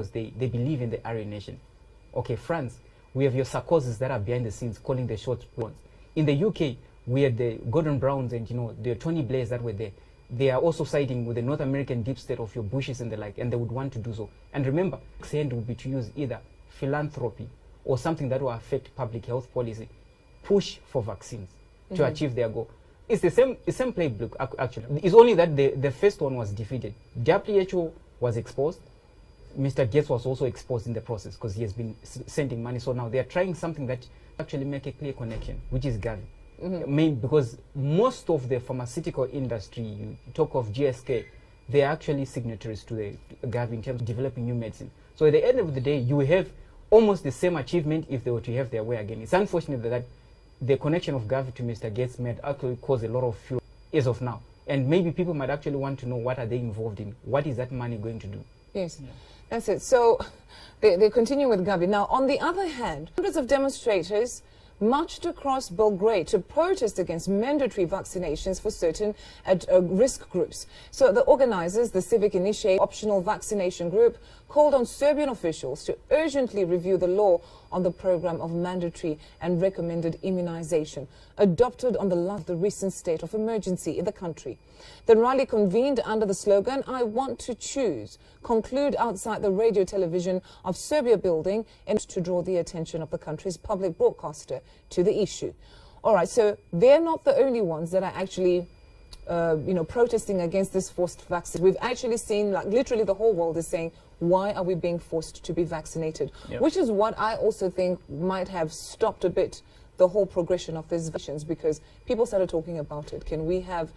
because they believe in the Aryan nation. Okay, France, we have your Sarkozys that are behind the scenes calling the shots. In the UK, we had the Gordon Browns and the Tony Blairs that were there. They are also siding with the North American deep state of your Bushes and the like, and they would want to do so. And remember, the end would be to use either philanthropy or something that will affect public health policy, push for vaccines to achieve their goal. It's the same playbook, actually. It's only that the first one was defeated. WHO was exposed. Mr. Gates was also exposed in the process because he has been sending money. So now they are trying something that actually make a clear connection, which is Gavi. Because most of the pharmaceutical industry, you talk of GSK, they are actually signatories to the Gavi in terms of developing new medicine. So at the end of the day, you have almost the same achievement if they were to have their way again. It's unfortunate that the connection of Gavi to Mr. Gates might actually cause a lot of fuel as of now. And maybe people might actually want to know what are they involved in? What is that money going to do? Yes, that's it. So they continue with Gavi. Now, on the other hand, hundreds of demonstrators marched across Belgrade to protest against mandatory vaccinations for certain risk groups. So the organizers, the Civic Initiative Optional Vaccination Group, called on Serbian officials to urgently review the law on the program of mandatory and recommended immunization, adopted on the recent state of emergency in the country. The rally convened under the slogan, "I want to choose," conclude outside the radio television of Serbia building and to draw the attention of the country's public broadcaster to the issue. All right, so they're not the only ones that are actually protesting against this forced vaccine. We've actually seen, like, literally the whole world is saying, why are we being forced to be vaccinated? Yep. Which is what I also think might have stopped a bit the whole progression of these vaccines, because people started talking about it. Can we have,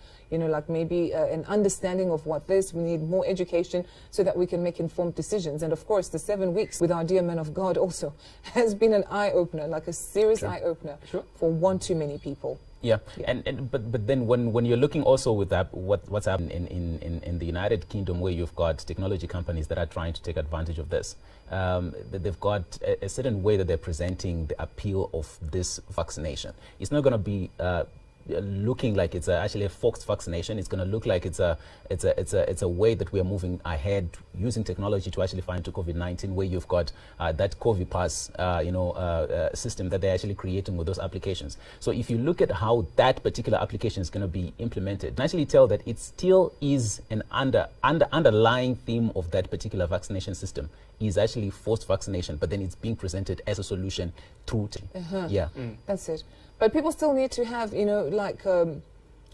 maybe an understanding of what this? We need more education so that we can make informed decisions. And of course, the 7 weeks with our dear man of God also has been an eye-opener, like a serious eye-opener for one too many people. Yeah. But then when you're looking also with that, what's happening in the United Kingdom, where you've got technology companies that are trying to take advantage of this, they've got a certain way that they're presenting the appeal of this vaccination. It's not going to be looking like it's actually a forced vaccination. It's going to look like it's a way that we are moving ahead using technology to actually find to COVID-19, where you've got that COVID pass system that they're actually creating with those applications. So if you look at how that particular application is going to be implemented, you can actually tell that it still is an underlying theme of that particular vaccination system is actually forced vaccination, but then it's being presented as a solution through That's it. But people still need to have,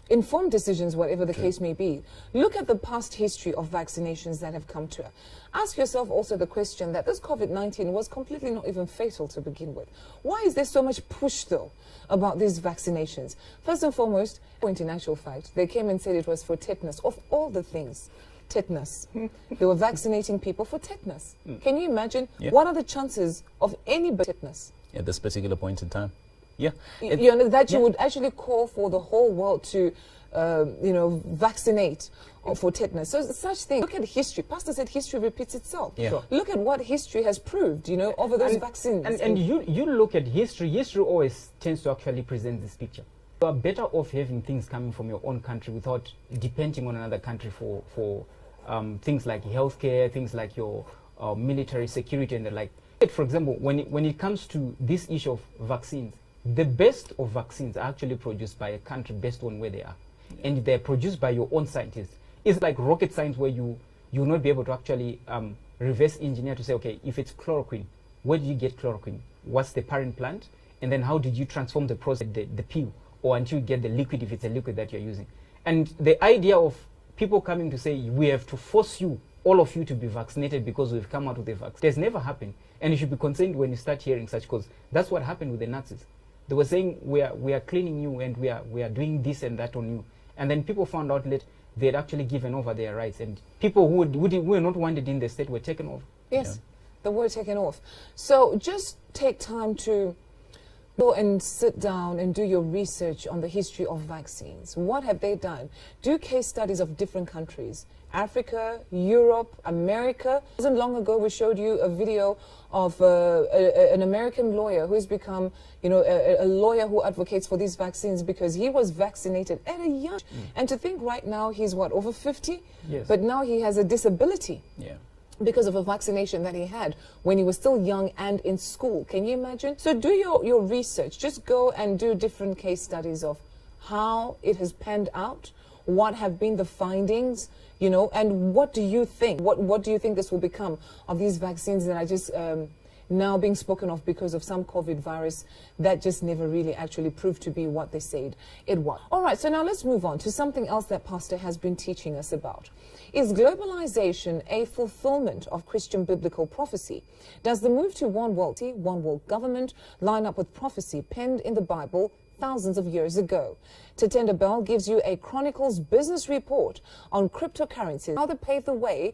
informed decisions, whatever the case may be. Look at the past history of vaccinations that have come to us. Ask yourself also the question that this COVID-19 was completely not even fatal to begin with. Why is there so much push, though, about these vaccinations? First and foremost, point in actual fact, they came and said it was for tetanus. Of all the things, tetanus. They were vaccinating people for tetanus. Can you imagine? What are the chances of any tetanus? At this particular point in time. Yeah. That you would actually call for the whole world to, vaccinate for tetanus. So such things. Look at history. Pastor said history repeats itself. Look at what history has proved, over those vaccines. And you look at history. History always tends to actually present this picture. You are better off having things coming from your own country without depending on another country for things like healthcare, things like your military security and the like. For example, when it comes to this issue of vaccines, the best of vaccines are actually produced by a country based on where they are. And they're produced by your own scientists. It's like rocket science, where you will not be able to actually reverse engineer to say, okay, if it's chloroquine, where do you get chloroquine? What's the parent plant? And then how did you transform the process, the pill, or until you get the liquid, if it's a liquid that you're using. And the idea of people coming to say, we have to force you, all of you, to be vaccinated because we've come out with the vaccine, has never happened. And you should be concerned when you start hearing such, because that's what happened with the Nazis. They were saying, we are cleaning you and we are doing this and that on you. And then people found out that they had actually given over their rights. And people who were not wanted in the state were taken off. Yes, they were taken off. So just take time to go and sit down and do your research on the history of vaccines. What have they done? Do case studies of different countries. Africa, Europe, America. Wasn't long ago we showed you a video of an American lawyer who's become, a lawyer who advocates for these vaccines because he was vaccinated at a young age. And to think right now he's over 50? Yes. But now he has a disability. Yeah. because of a vaccination that he had when he was still young and in school. Can you imagine? So do your research. Just go and do different case studies of how it has panned out, what have been the findings, you know, and what do you think? What do you think this will become of these vaccines that are just now being spoken of because of some COVID virus that just never really actually proved to be what they said it was. All right, so now let's move on to something else that Pastor has been teaching us about. Is globalization a fulfillment of Christian biblical prophecy? Does the move to one world government line up with prophecy penned in the Bible thousands of years ago? Tatenda Bell gives you a Chronicles business report on cryptocurrencies, how they pave the way